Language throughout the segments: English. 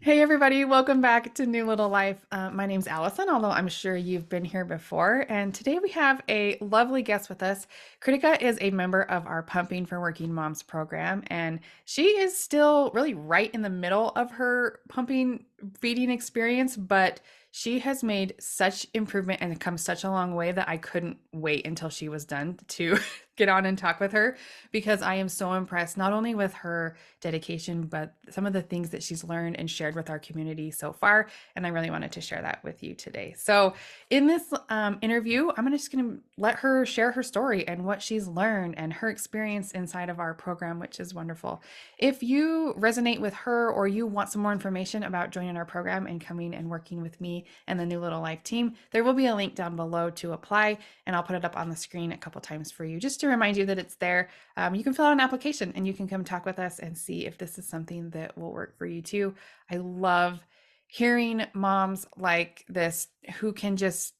Hey everybody, welcome back to New Little Life. My name's Allison, although I'm sure you've been here before. And today we have a lovely guest with us. Kritika is a member of our Pumping for Working Moms program, and she is still really right in the middle of her pumping feeding experience, but she has made such improvement and come such a long way that I couldn't wait until she was done to get on and talk with her because I am so impressed not only with her dedication, but some of the things that she's learned and shared with our community so far. And I really wanted to share that with you today. So, in this interview, I'm just going to let her share her story and what she's learned and her experience inside of our program, which is wonderful. If you resonate with her or you want some more information about joining our program and coming and working with me and the New Little Life team, there will be a link down below to apply, and I'll put it up on the screen a couple times for you just to remind you that it's there. You can fill out an application and you can come talk with us and see if this is something that will work for you too. I love hearing moms like this who can just,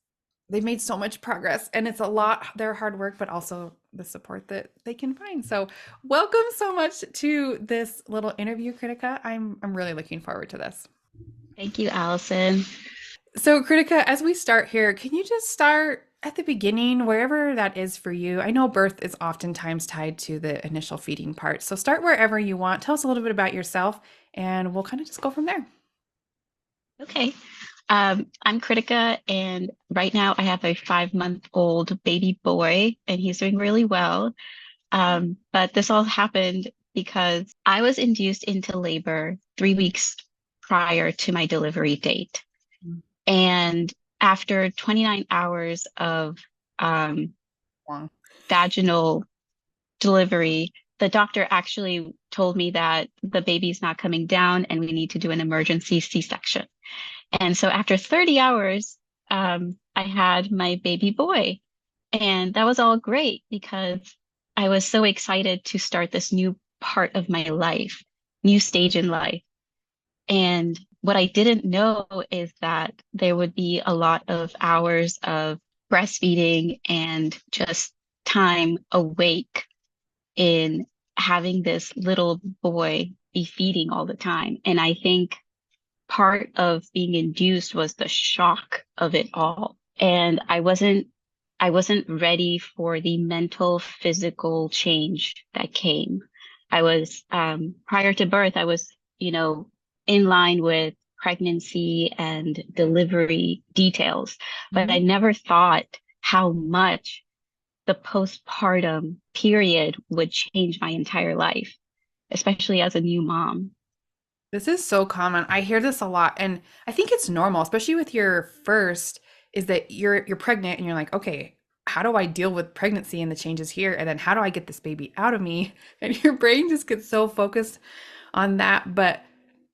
they've made so much progress and it's a lot their hard work, but also the support that they can find. So welcome so much to this little interview, Kritika. I'm really looking forward to this. Thank you, Allison. So, Kritika, as we start here, can you just start at the beginning, wherever that is for you? I know birth is oftentimes tied to the initial feeding part. So, start wherever you want. Tell us a little bit about yourself, and we'll kind of just go from there. Okay. I'm Kritika, and right now I have a 5-month-old baby boy, and he's doing really well. But this all happened because I was induced into labor 3 weeks prior to my delivery date. And after 29 hours of Long. vaginal delivery, the doctor actually told me that the baby's not coming down and we need to do an emergency C-section. And so after 30 hours, I had my baby boy. And that was all great because I was so excited to start this new part of my life, new stage in life. And what I didn't know is that there would be a lot of hours of breastfeeding and just time awake in having this little boy be feeding all the time. And I think part of being induced was the shock of it all. And I wasn't ready for the mental, physical change that came. I was prior to birth, I was, in line with pregnancy and delivery details, but I Mhm. never thought how much the postpartum period would change my entire life, especially as a new mom. This is so common. I hear this a lot, and I think it's normal, especially with your first, is that you're pregnant and you're like, okay, how do I deal with pregnancy and the changes here? And then how do I get this baby out of me? And your brain just gets so focused on that. But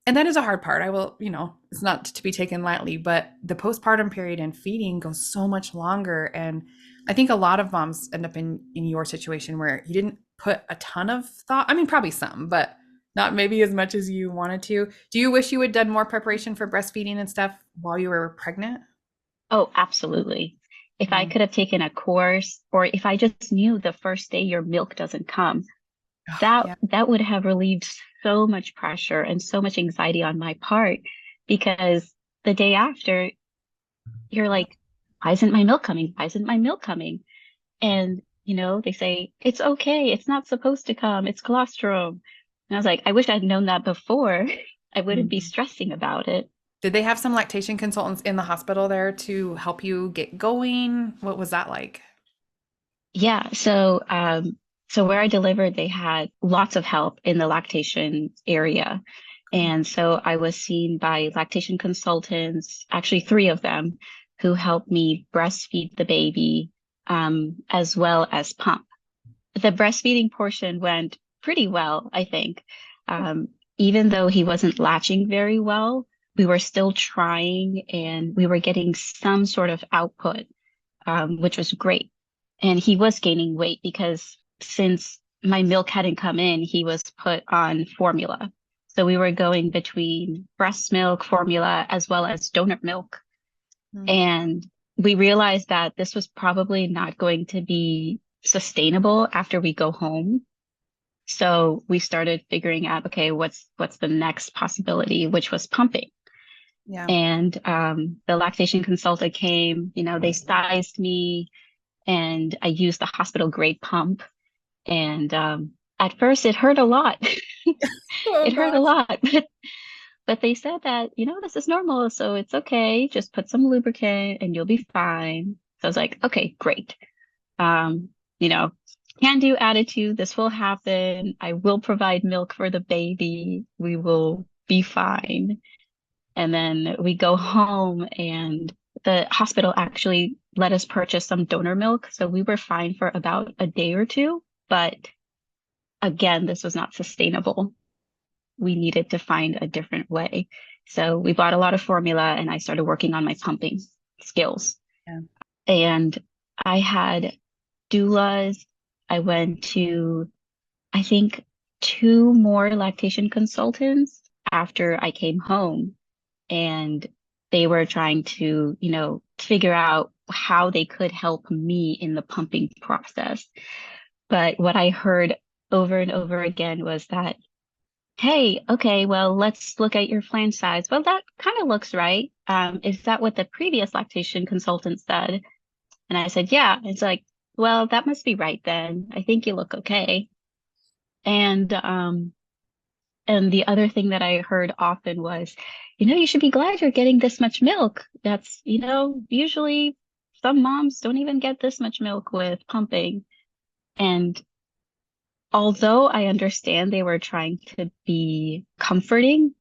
and that is a hard part. I will, it's not to be taken lightly, but the postpartum period and feeding goes so much longer. And I think a lot of moms end up in your situation where you didn't put a ton of thought. I mean, probably some, but not maybe as much as you wanted to. Do you wish you had done more preparation for breastfeeding and stuff while you were pregnant? Oh, absolutely. If I Mm. could have taken a course, or if I just knew the first day your milk doesn't come, Oh, that yeah. that would have relieved so much pressure and so much anxiety on my part because the day after you're Yep. like, why isn't my milk coming? Why isn't my milk coming? And they say, it's okay, it's not supposed to come, it's colostrum. And I was like, I wish I'd known that before. I wouldn't be Mhm. stressing about it. Did they have some lactation consultants in the hospital there to help you get going? What was that like? Yeah, so where I delivered, they had lots of help in the lactation area. Good. And so I was seen by lactation consultants, actually three of them, who helped me breastfeed the baby, as well as pump. The breastfeeding portion went pretty well, I think. Even though he wasn't latching very well, we were still trying and we were getting some sort of output, which was great. And he was gaining weight because since my milk hadn't come in, he was put on formula. So we were going between breast milk, formula, as well as donor milk. Mm. And we realized that this was probably not going to be sustainable after we go home. So we started figuring out, okay, what's the next possibility, which was pumping. Yeah. And the lactation consultant came, they sized me and I used the hospital grade pump. And at first it hurt a lot. Oh It hurt a gosh. lot, but they said that, this is normal, so it's okay. Just put some lubricant and you'll be fine. So I was like, okay, great. Um, you know, can do attitude. This will happen. I will provide milk for the baby. We will be fine. And then we go home and the hospital actually let us purchase some donor milk. So we were fine for about a day or two. But again, this was not sustainable. We needed to find a different way. So we bought a lot of formula and I started working on my pumping skills. Yeah. And I had doulas. I went to, I think, two more lactation consultants after I came home. And they were trying to, figure out how they could help me in the pumping process. But what I heard over and over again was that, hey, okay, well, let's look at your flange size. Well, that kind of looks right. Is that what the previous lactation consultant said? And I said, yeah. It's like, well, that must be right then. I think you look okay. And and the other thing that I heard often was, you should be glad you're getting this much milk. That's, usually some moms don't even get this much milk with pumping. And although I understand they were trying to be comforting,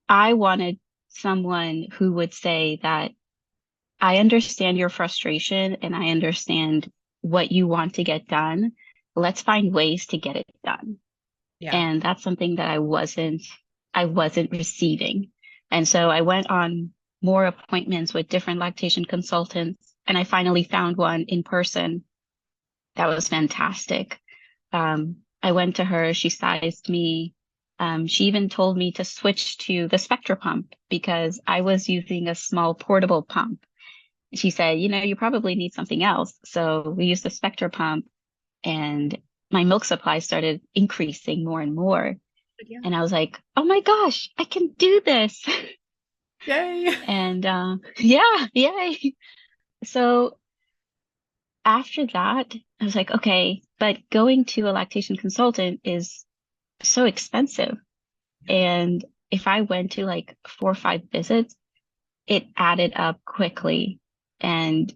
I wanted someone who would say that I understand your frustration and I understand what you want to get done. Let's find ways to get it done. Yeah. And that's something that I wasn't receiving. And so I went on more appointments with different lactation consultants and I finally found one in person that was fantastic. I went to her, she sized me. She even told me to switch to the Spectra pump because I was using a small portable pump. She said, you probably need something else. So we used the Spectra pump and my milk supply started increasing more and more. Yeah. And I was like, oh my gosh, I can do this. Yay. And yeah, yay. So after that, I was like, okay, but going to a lactation consultant is so expensive. And if I went to like 4 or 5 visits, it added up quickly. And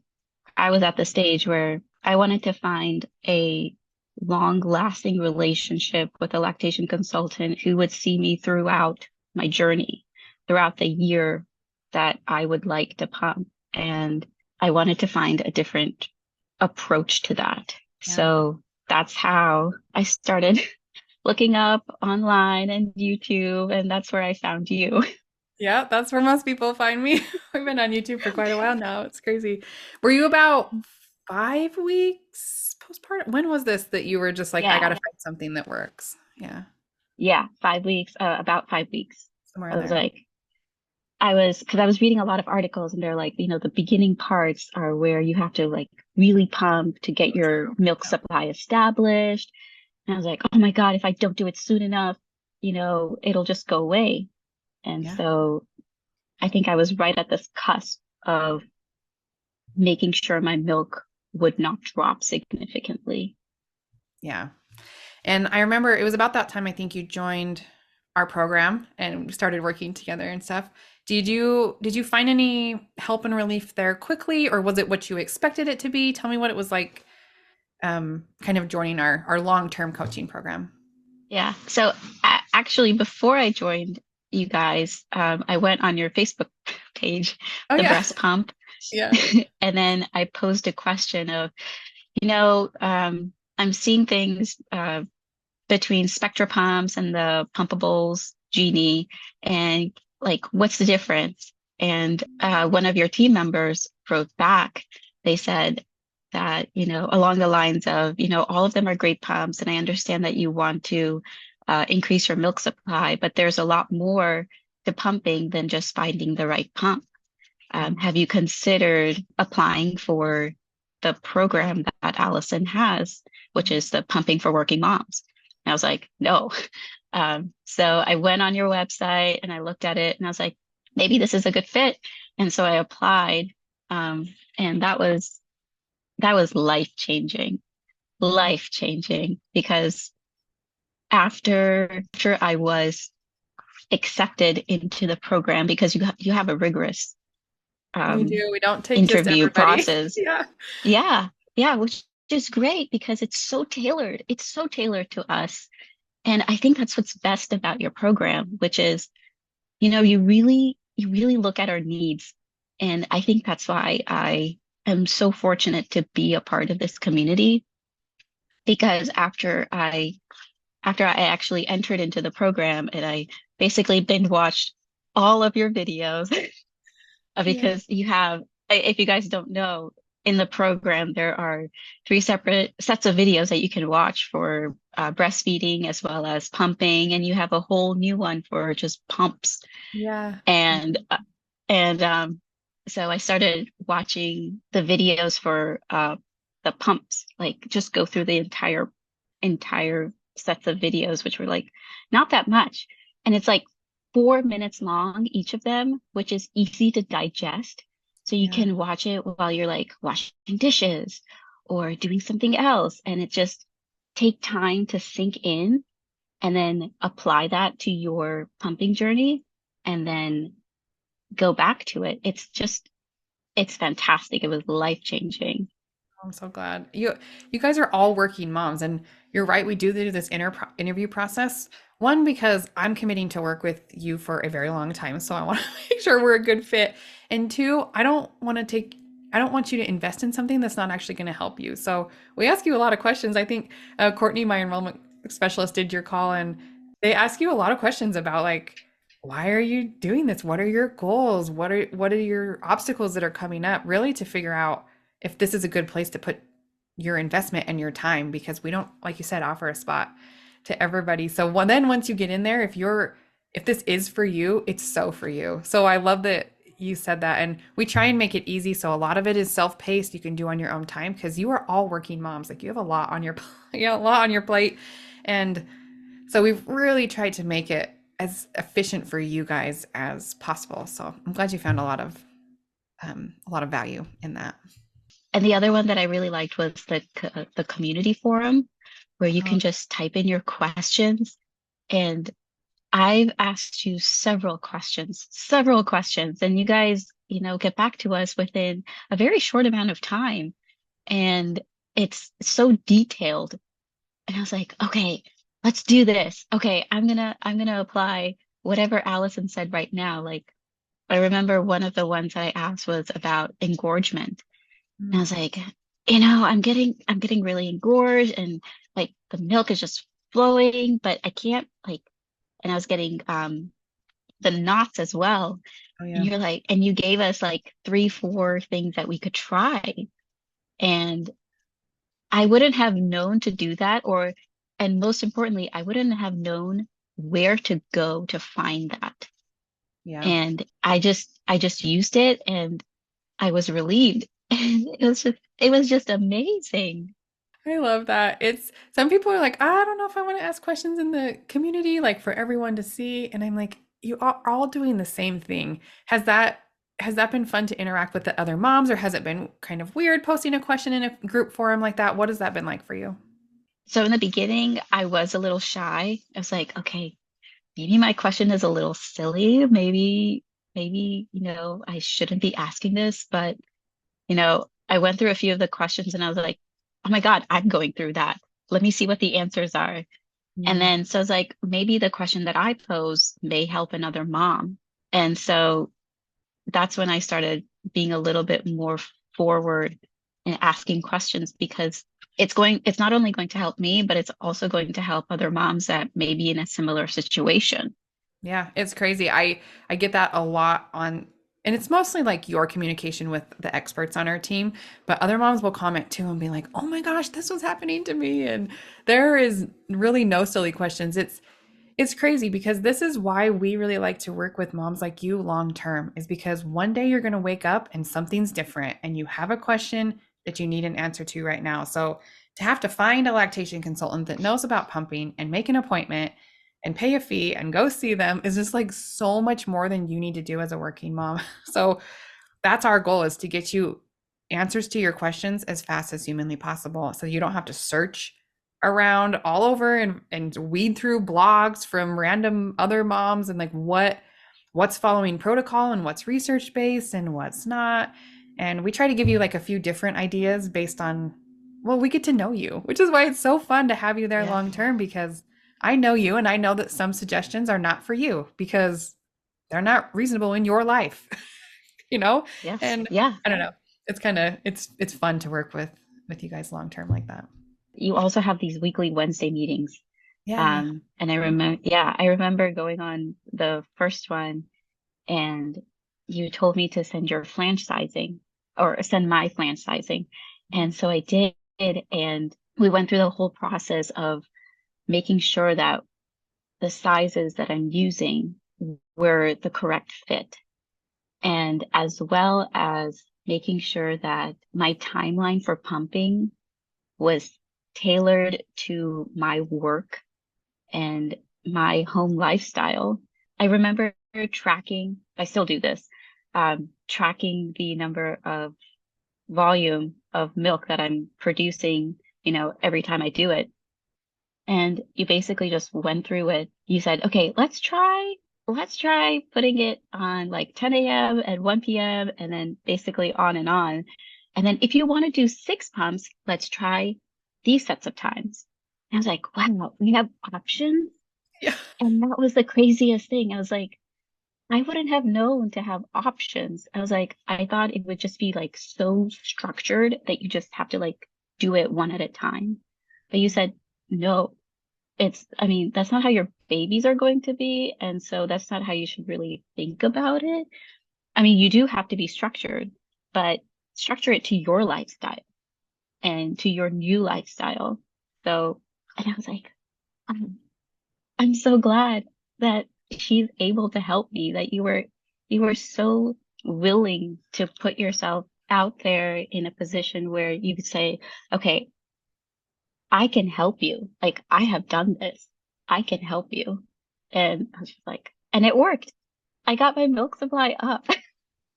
I was at the stage where I wanted to find a long lasting relationship with a lactation consultant who would see me throughout my journey, throughout the year that I would like to pump. And I wanted to find a different approach to that. Yeah. So that's how I started looking up online and YouTube, and that's where I found you. Yeah, that's where most people find me. I've been on YouTube for quite a while now. It's crazy. Were you about 5 weeks postpartum? When was this that you were just like, I gotta Yeah, find something that works? Yeah, yeah, 5 weeks, about 5 weeks. somewhere I in was there. like, because I was reading a lot of articles and they're like, the beginning parts are where you have to like really pump to get So your true. milk supply established. And I was like, oh my God, if I don't do it soon enough, it'll just go away. And Yeah. so I think I was right at this cusp of making sure my milk would not drop significantly. Yeah. And I remember it was about that time I think you joined our program and we started working together and stuff. Did you find any help and relief there quickly, or was it what you expected it to be? Tell me what it was like, kind of joining our long-term coaching program. Yeah. So actually, before I joined you guys, I went on your Facebook page, Oh the yeah. breast pump, Yeah. and then I posed a question of, I'm seeing things between Spectra pumps and the pumpables, Genie, and like, what's the difference? And one of your team members wrote back. They said that, along the lines of, all of them are great pumps, and I understand that you want to increase your milk supply, but there's a lot more to pumping than just finding the right pump. Have you considered applying for the program that Allison has, which is the Pumping for Working Moms? And I was like, no. So I went on your website and I looked at it and I was like, maybe this is a good fit. And so I applied. Um, and that was life changing because after I was accepted into the program, because you have a rigorous We do. We don't take just interview everybody. process. Yeah. Yeah, yeah, which is great because it's so tailored. It's so tailored to us. And I think that's what's best about your program, which is, you really look at our needs. And I think that's why I am so fortunate to be a part of this community because after I actually entered into the program and I basically binge watched all of your videos Yeah. because if you guys don't know, in the program, there are three separate sets of videos that you can watch for breastfeeding as well as pumping, and you have a whole new one for just pumps. Yeah. And so I started watching the videos for the pumps, like just go through the entire sets of videos, which were like not that much. And it's like 4 minutes long, each of them, which is easy to digest. So you Yeah. can watch it while you're like washing dishes or doing something else. And it just take time to sink in and then apply that to your pumping journey and then go back to it. It's fantastic. It was life changing. I'm so glad. You guys are all working moms, and you're right, we do this interview process. One, because I'm committing to work with you for a very long time, so I want to make sure we're a good fit. And two, I don't want you to invest in something that's not actually going to help you. So we ask you a lot of questions. I think Courtney, my enrollment specialist, did your call, and they ask you a lot of questions about like, why are you doing this? What are your goals? What are your obstacles that are coming up? Really to figure out if this is a good place to put your investment and your time, because we don't, like you said, offer a spot to everybody. So then once you get in there, if this is for you, it's so for you. So I love that you said that. And we try and make it easy. So a lot of it is self-paced, you can do on your own time because you are all working moms. Like you have a lot on your a lot on your plate. And so we've really tried to make it as efficient for you guys as possible. So I'm glad you found a lot of value in that. And the other one that I really liked was the community forum where you Oh, can just type in your questions. And I've asked you several questions, and you guys, get back to us within a very short amount of time. And it's so detailed. And I was like, okay, let's do this. Okay, I'm gonna apply whatever Allison said right now. Like I remember one of the ones that I asked was about engorgement. And I mm, was like, I'm getting really engorged and like the milk is just flowing, but I can't like, and I was getting the knots as well. oh And yeah. you're like, and you gave us like 3, 4 things that we could try. And I wouldn't have known to do that, and most importantly, I wouldn't have known where to go to find that. Yeah. And I just used it and I was relieved. And it was just amazing. I love that. It's some people are like, I don't know if I want to ask questions in the community, like for everyone to see. And I'm like, you are all doing the same thing. Has that been fun to interact with the other moms, or has it been kind of weird posting a question in a group forum like that? What has that been like for you? So in the beginning, I was a little shy. I was like, okay, maybe my question is a little silly. Maybe, I shouldn't be asking this, but I went through a few of the questions and I was like, oh my God, I'm going through that. Let me see what the answers are. And Yeah. then so it's like maybe the question that I pose may help another mom. And so that's when I started being a little bit more forward and asking questions because it's not only going to help me, but it's also going to help other moms that may be in a similar situation. Yeah, it's crazy. I get that a lot on, and it's mostly like your communication with the experts on our team, but other moms will comment too and be like, "Oh my gosh, this was happening to me." And there is really no silly questions. It's crazy because this is why we really like to work with moms like you long term, is because one day you're going to wake up and something's different and you have a question that you need an answer to right now. So to have to find a lactation consultant that knows about pumping and make an appointment and pay a fee and go see them is just like so much more than you need to do as a working mom. So that's our goal, is to get you answers to your questions as fast as humanly possible so you don't have to search around all over and weed through blogs from random other moms and like what's following protocol and what's research based and what's not. And we try to give you like a few different ideas based on, well, we get to know you, which is why it's so fun to have you there Yeah. long term, because I know you and I know that some suggestions are not for you because they're not reasonable in your life. you know? Yes. And Yeah. I don't know. It's kind of it's fun to work with you guys long term like that. You also have these weekly Wednesday meetings. Yeah. And I remember going on the first one, and you told me to send your flange sizing or send my flange sizing. And so I did, and we went through the whole process of making sure that the sizes that I'm using were the correct fit, and as well as making sure that my timeline for pumping was tailored to my work and my home lifestyle. I remember tracking, I still do this, tracking the number of volume of milk that I'm producing, every time I do it. And you basically just went through it. You said, okay, let's try putting it on like 10 a.m. and 1 p.m. and then basically on and on. And then if you want to do 6 pumps, let's try these sets of times. And I was like, wow, we have options. Yeah. And that was the craziest thing. I was like, I wouldn't have known to have options. I was like, I thought it would just be like so structured that you just have to like do it one at a time. But you said, no, I mean, that's not how your babies are going to be. And so that's not how you should really think about it. I mean, you do have to be structured, but structure it to your lifestyle and to your new lifestyle. So, and I was like, I'm, I'm so glad that she's able to help me, that you were so willing to put yourself out there in a position where you could say, okay, I can help you. Like, I have done this. I can help you. And I was just like, and it worked. I got my milk supply up.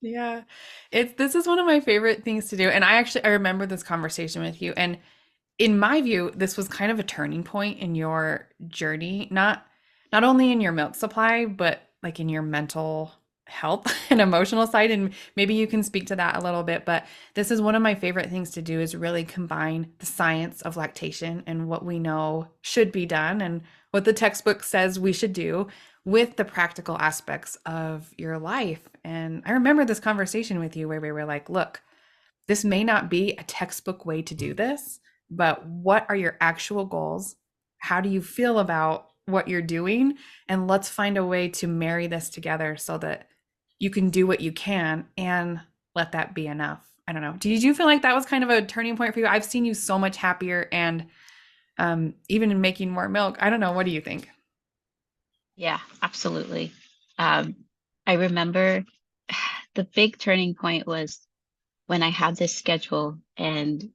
Yeah. This is one of my favorite things to do. And I remember this conversation with you. And in my view, this was kind of a turning point in your journey, not only in your milk supply, but like in your mental health and emotional side. And maybe you can speak to that a little bit. But this is one of my favorite things to do, is really combine the science of lactation and what we know should be done and what the textbook says we should do with the practical aspects of your life. And I remember this conversation with you where we were like, look, this may not be a textbook way to do this, but what are your actual goals? How do you feel about what you're doing? And let's find a way to marry this together so that you can do what you can and let that be enough. I don't know. Did you feel like that was kind of a turning point for you? I've seen you so much happier and even in making more milk. I don't know. What do you think? Yeah, absolutely. Um, I remember the big turning point was when I had this schedule and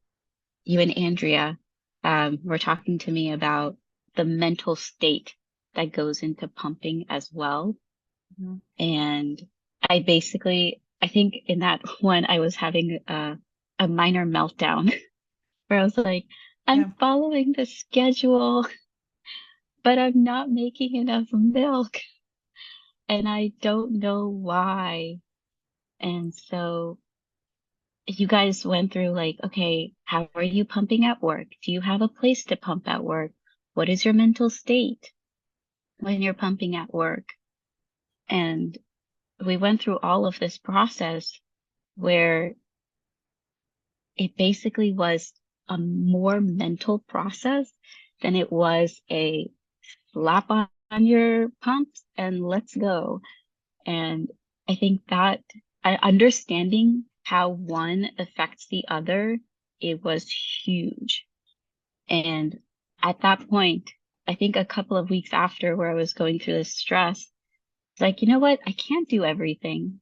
you and Andrea were talking to me about the mental state that goes into pumping as well. Mhm. And I think in that one, I was having a minor meltdown where I was like, Yeah. I'm following the schedule, but I'm not making enough milk and I don't know why. And so you guys went through like, okay, how are you pumping at work? Do you have a place to pump at work? What is your mental state when you're pumping at work? And we went through all of this process where it basically was a more mental process than it was a slap on your pumps and let's go. And I think that understanding how one affects the other, it was huge. And at that point, I think a couple of weeks after where I was going through this stress, it's like, you know what? I can't do everything.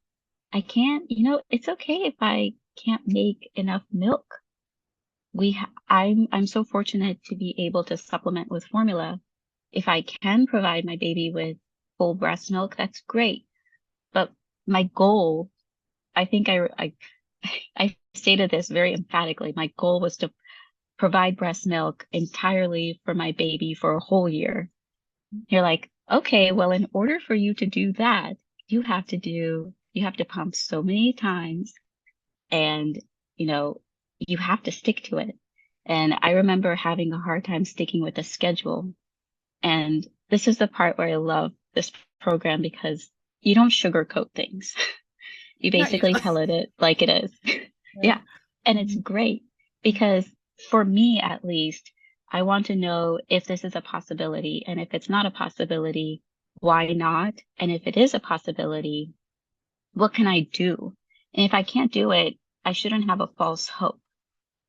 I can't, it's okay if I can't make enough milk. I'm so fortunate to be able to supplement with formula. If I can provide my baby with full breast milk, that's great. But my goal, I think I stated this very emphatically. My goal was to provide breast milk entirely for my baby for a whole year. You're like, okay, well, in order for you to do that, you have to pump so many times and, you know, you have to stick to it. And I remember having a hard time sticking with the schedule. And this is the part where I love this program because you don't sugarcoat things. You Not basically usually. tell it like it is. Yeah. Yeah. And it's Mhm. great because for me, at least, I want to know if this is a possibility. And if it's not a possibility, why not? And if it is a possibility, what can I do? And if I can't do it, I shouldn't have a false hope.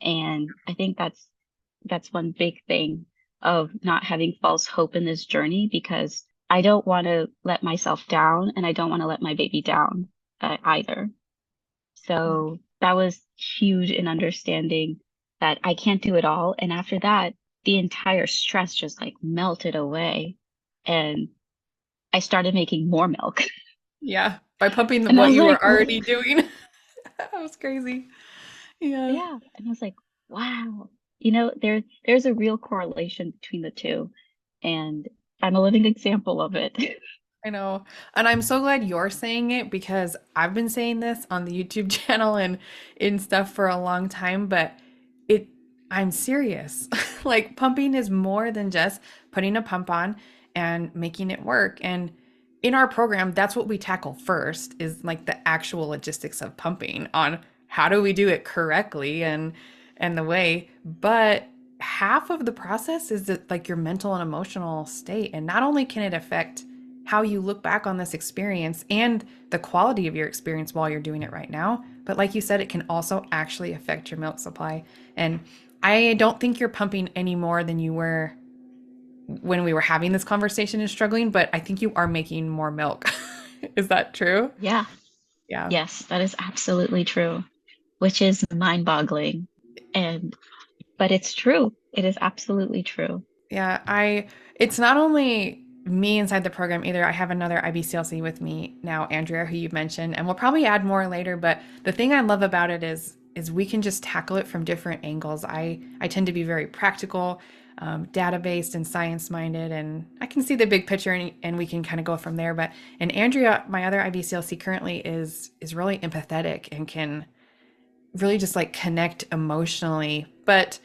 And I think that's one big thing of not having false hope in this journey because I don't want to let myself down and I don't want to let my baby down either. Yeah. So that was huge in understanding that I can't do it all. And after that, the entire stress just like melted away and I started making more milk. Yeah. By pumping And I what was you like, were already doing. That was crazy. Yeah. yeah. And I was like, wow, there's a real correlation between the two. And I'm a living example of it. I know. And I'm so glad you're saying it because I've been saying this on the YouTube channel and in stuff for a long time, but it I'm serious. Like pumping is more than just putting a pump on and making it work. And in our program, that's what we tackle first is like the actual logistics of pumping on how do we do it correctly and the way. But half of the process is that, like your mental and emotional state. And not only can it affect how you look back on this experience and the quality of your experience while you're doing it right now. But like you said, it can also actually affect your milk supply. And I don't think you're pumping any more than you were when we were having this conversation and struggling, but I think you are making more milk. Is that true? Yeah. Yeah. Yes, that is absolutely true, which is mind-boggling. And but it's true. It is absolutely true. Yeah, it's not only me inside the program either. I have another IBCLC with me now, Andrea, who you mentioned, and we'll probably add more later, but the thing I love about it is we can just tackle it from different angles. I tend to be very practical, data-based and science-minded, and I can see the big picture and we can kind of go from there. And Andrea, my other IBCLC currently is really empathetic and can really just like connect emotionally. But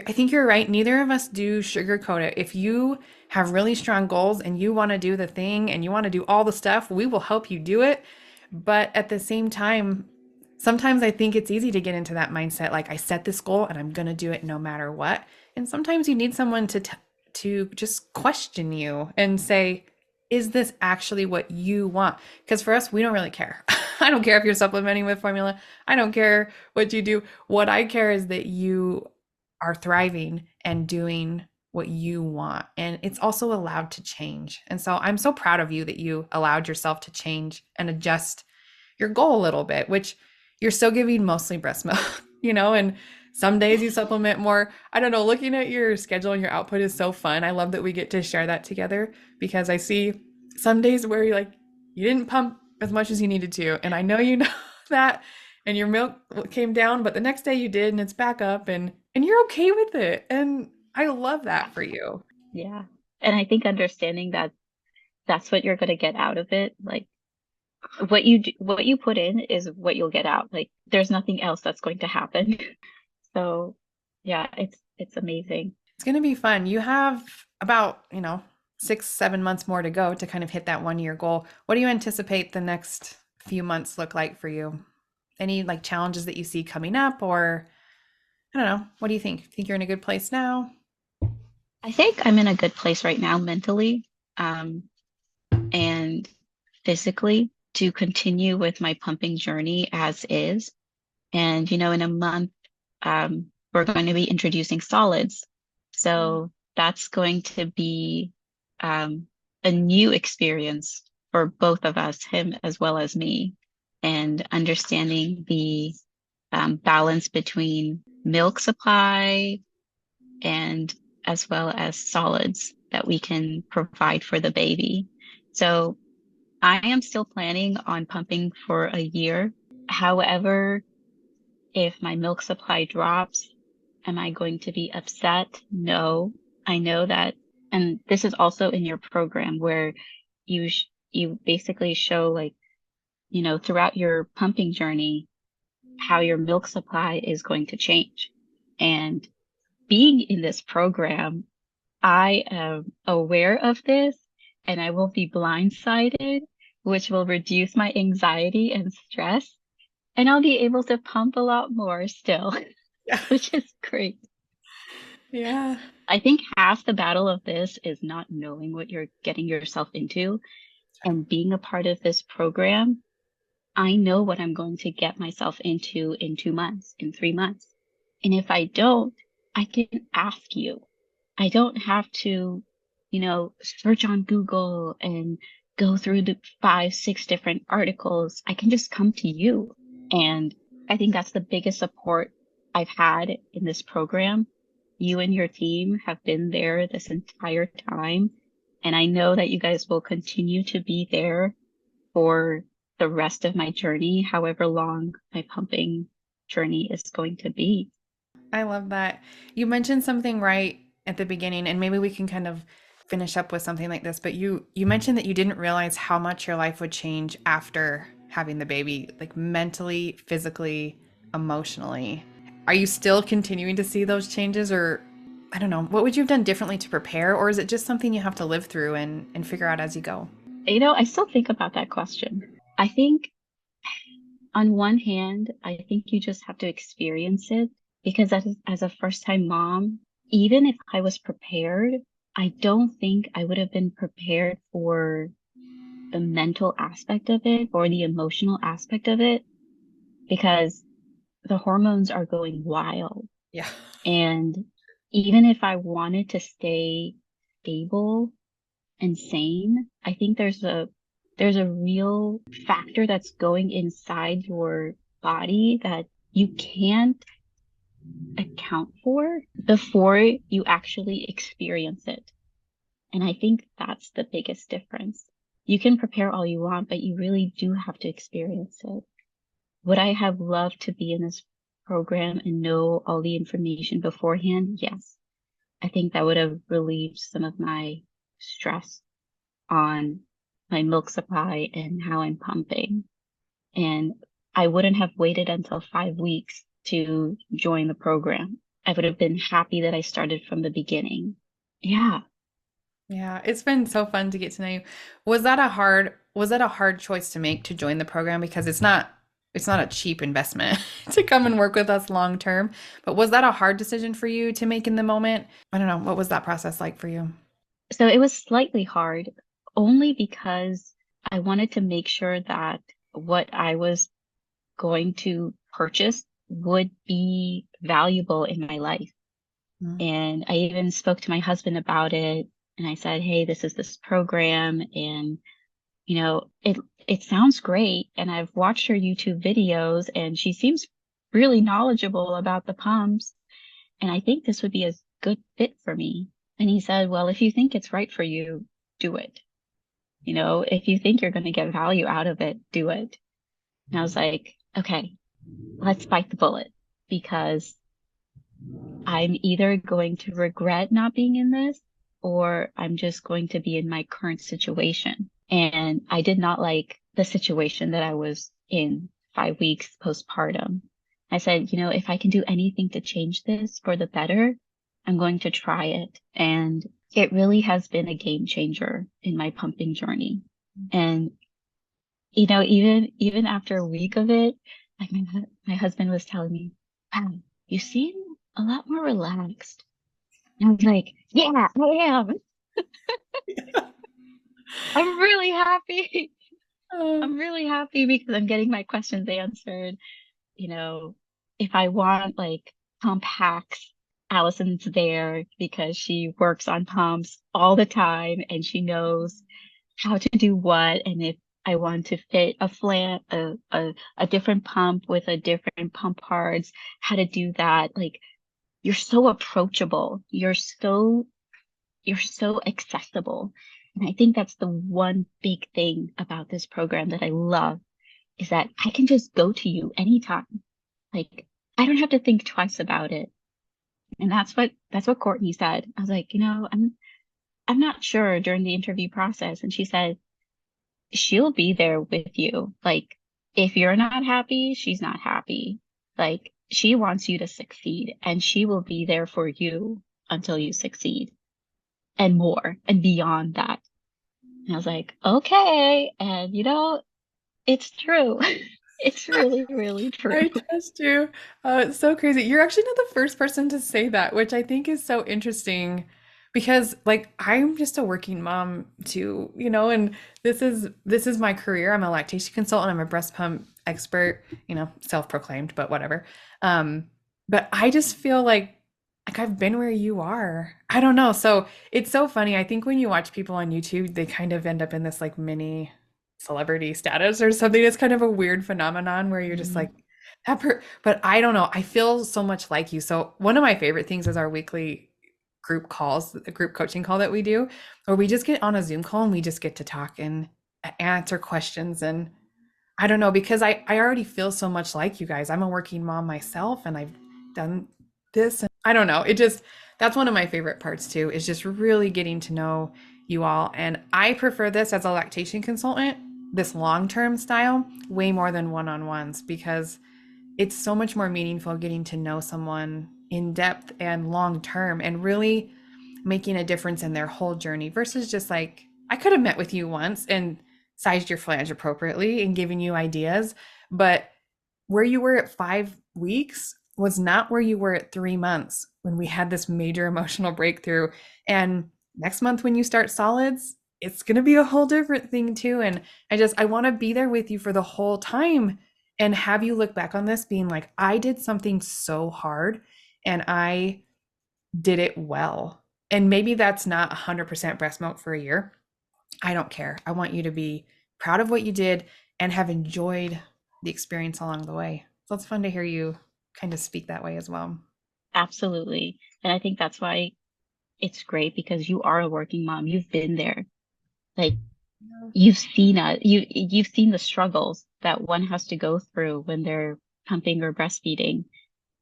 I think you're right. Neither of us do sugarcoat it. If you have really strong goals and you want to do the thing and you want to do all the stuff, we will help you do it. But at the same time, sometimes I think it's easy to get into that mindset like I set this goal and I'm going to do it no matter what. And sometimes you need someone to just question you and say, is this actually what you want? Because for us, we don't really care. I don't care if you're supplementing with formula. I don't care what you do. What I care is that you are thriving and doing what you want. And it's also allowed to change. And so I'm so proud of you that you allowed yourself to change and adjust your goal a little bit, which you're still giving mostly breast milk, and some days you supplement more. I don't know, looking at your schedule and your output is so fun. I love that we get to share that together because I see some days where you didn't pump as much as you needed to. And I know you know that and your milk came down, but the next day you did and it's back up and you're okay with it. And I love that for you. Yeah. And I think understanding that that's what you're going to get out of it. Like what you put in is what you'll get out. Like there's nothing else that's going to happen. So yeah, it's amazing. It's going to be fun. You have about, 6, 7 months more to go to kind of hit that 1 year goal. What do you anticipate the next few months look like for you? Any like challenges that you see coming up, or I don't know. What do you think? Think you're in a good place now? I think I'm in a good place right now mentally, and physically to continue with my pumping journey as is. And, in a month, we're going to be introducing solids. So that's going to be a new experience for both of us, him as well as me, and understanding the balance between milk supply and as well as solids that we can provide for the baby. So I am still planning on pumping for a year. However, if my milk supply drops, am I going to be upset? No. I know that, and this is also in your program where you basically show like, throughout your pumping journey, how your milk supply is going to change. And being in this program, I am aware of this and I will be blindsided, which will reduce my anxiety and stress. And I'll be able to pump a lot more still, Yeah. which is great. Yeah. I think half the battle of this is not knowing what you're getting yourself into and being a part of this program. I know what I'm going to get myself into in 2 months, in 3 months. And if I don't, I can ask you. I don't have to, search on Google and go through the 5, 6 different articles. I can just come to you. And I think that's the biggest support I've had in this program. You and your team have been there this entire time. And I know that you guys will continue to be there for the rest of my journey, however long my pumping journey is going to be. I love that. You mentioned something right at the beginning, and maybe we can kind of finish up with something like this, but you mentioned that you didn't realize how much your life would change after having the baby, like mentally, physically, emotionally. Are you still continuing to see those changes, or I don't know, what would you have done differently to prepare, or is it just something you have to live through and figure out as you go? I still think about that question. I think on one hand, I think you just have to experience it because as a first time mom, even if I was prepared, I don't think I would have been prepared for the mental aspect of it or the emotional aspect of it because the hormones are going wild. Yeah. And even if I wanted to stay stable and sane, I think there's a real factor that's going inside your body that you can't account for before you actually experience it. And I think that's the biggest difference. You can prepare all you want, but you really do have to experience it. Would I have loved to be in this program and know all the information beforehand? Yes. I think that would have relieved some of my stress on my milk supply and how I'm pumping. And I wouldn't have waited until 5 weeks to join the program. I would have been happy that I started from the beginning. Yeah. Yeah, it's been so fun to get to know you. Was that a hard choice to make to join the program because it's not a cheap investment to come and work with us long term. But was that a hard decision for you to make in the moment? I don't know. What was that process like for you? So it was slightly hard only because I wanted to make sure that what I was going to purchase would be valuable in my life. Mm. And I even spoke to my husband about it. And I said, hey, this is this program. And, it sounds great. And I've watched her YouTube videos and she seems really knowledgeable about the pumps. And I think this would be a good fit for me. And he said, well, if you think it's right for you, do it. If you think you're going to get value out of it, do it. And I was like, okay, let's bite the bullet because I'm either going to regret not being in this or I'm just going to be in my current situation. And I did not like the situation that I was in 5 weeks postpartum. I said, if I can do anything to change this for the better, I'm going to try it. And it really has been a game changer in my pumping journey. And, even after a week of it, like my husband was telling me, wow, you seem a lot more relaxed. And I was like, yeah, I am. I'm really happy. Oh, I'm really happy because I'm getting my questions answered. You know, if I want like pump hacks, Allison's there because she works on pumps all the time and she knows how to do what. And if I want to fit a flan, a different pump with a different pump parts, how to do that. Like you're so approachable. You're so accessible. And I think that's the one big thing about this program that I love is that I can just go to you anytime. Like I don't have to think twice about it. And that's what Courtney said. I was like, I'm not sure during the interview process. And she said, she'll be there with you. Like if you're not happy, she's not happy. Like she wants you to succeed and she will be there for you until you succeed and more and beyond that. And I was like, okay. And it's true. It's really, really true. I trust you. It's so crazy. You're actually not the first person to say that, which I think is so interesting because like I'm just a working mom too, and this is my career. I'm a lactation consultant, I'm a breast pump expert, self-proclaimed, but whatever. But I just feel like I've been where you are. I don't know. So it's so funny. I think when you watch people on YouTube, they kind of end up in this like mini celebrity status or something. It's kind of a weird phenomenon where you're just Mhm. like but I don't know. I feel so much like you. So one of my favorite things is our weekly group calls, the group coaching call that we do, where we just get on a Zoom call and we just get to talk and answer questions. And I don't know, because I already feel so much like you guys. I'm a working mom myself and I've done this. And I don't know. That's one of my favorite parts too, is just really getting to know you all. And I prefer this as a lactation consultant, this long term style, way more than one on ones, because it's so much more meaningful getting to know someone in depth and long term and really making a difference in their whole journey versus just like I could have met with you once and sized your flange appropriately and given you ideas, but where you were at 5 weeks was not where you were at 3 months when we had this major emotional breakthrough. And next month, when you start solids, it's going to be a whole different thing too. And I want to be there with you for the whole time and have you look back on this being like, I did something so hard and I did it well. And maybe that's not 100% breast milk for a year. I don't care. I want you to be proud of what you did and have enjoyed the experience along the way. So it's fun to hear you kind of speak that way as well. Absolutely. And I think that's why it's great because you are a working mom. You've been there. Like you've seen the struggles that one has to go through when they're pumping or breastfeeding.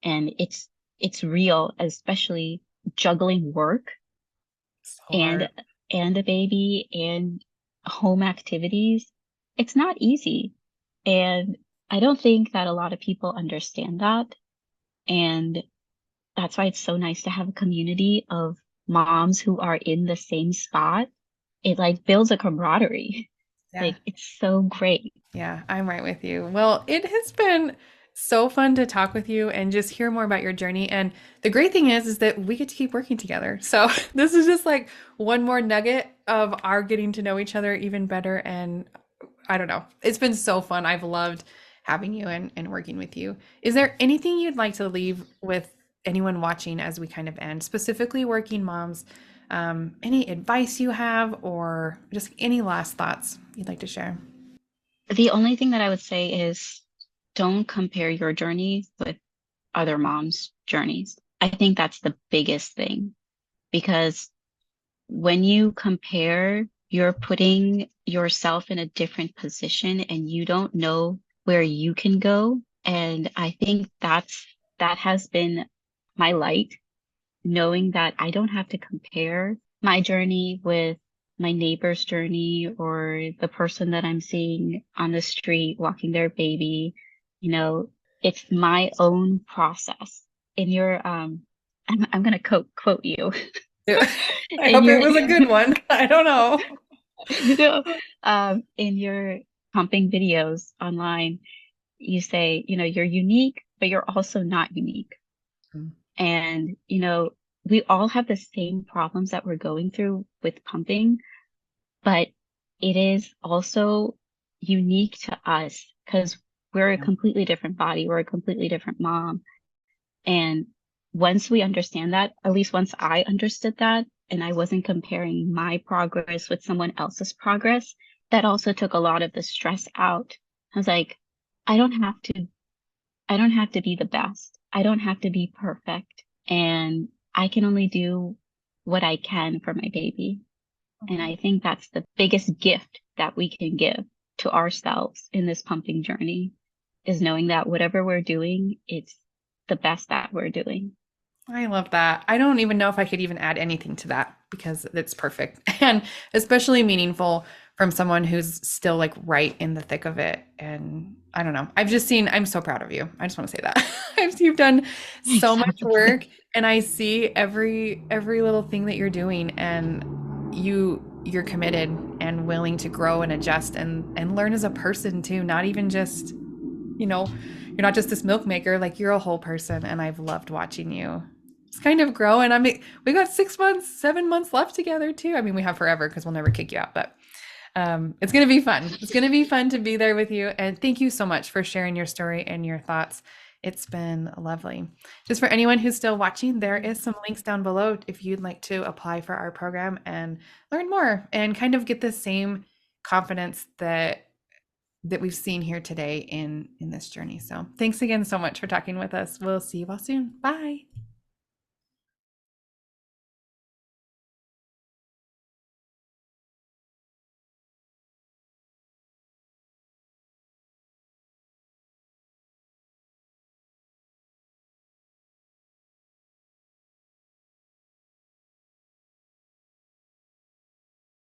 And it's real, especially juggling work So and hard. and a baby and home activities. It's not easy. And I don't think that a lot of people understand that. And that's why it's so nice to have a community of moms who are in the same spot. It like builds a camaraderie. Yeah. Like it's so great. Yeah, I'm right with you. Well, it has been so fun to talk with you and just hear more about your journey. And the great thing is that we get to keep working together. So this is just like one more nugget of our getting to know each other even better. And I don't know. It's been so fun. I've loved having you and working with you. Is there anything you'd like to leave with anyone watching as we kind of end, specifically working moms? Any advice you have, or just any last thoughts you'd like to share? The only thing that I would say is don't compare your journey with other moms' journeys. I think that's the biggest thing because when you compare, you're putting yourself in a different position and you don't know where you can go. And I think that has been my light, knowing that I don't have to compare my journey with my neighbor's journey or the person that I'm seeing on the street walking their baby. You know, it's my own process. In your I'm gonna quote you. I In hope it your was a good one. I don't know. you know, in your pumping videos online, you say, you're unique, but you're also not unique. And, we all have the same problems that we're going through with pumping, but it is also unique to us because we're a Yeah. completely different body. We're a completely different mom. And once we understand that, at least once I understood that, and I wasn't comparing my progress with someone else's progress, that also took a lot of the stress out. I was like, I don't have to, I don't have to be the best. I don't have to be perfect. And I can only do what I can for my baby. And I think that's the biggest gift that we can give to ourselves in this pumping journey is knowing that whatever we're doing, it's the best that we're doing. I love that. I don't even know if I could even add anything to that because it's perfect and especially meaningful from someone who's still like right in the thick of it. And I don't know. I've just seen, I'm so proud of you. I just want to say that. You've done so Thanks. much work and I see every little thing that you're doing and you're committed and willing to grow and adjust and learn as a person too, not even just, you're not just this milk maker, like you're a whole person and I've loved watching you just kind of grow. And I mean, we got 6 months, 7 months left together too. I mean, we have forever because we'll never kick you out, but it's going to be fun. It's going to be fun to be there with you. And thank you so much for sharing your story and your thoughts. It's been lovely. Just for anyone who's still watching, there is some links down below if you'd like to apply for our program and learn more and kind of get the same confidence that we've seen here today in this journey. So thanks again so much for talking with us. We'll see you all soon. Bye.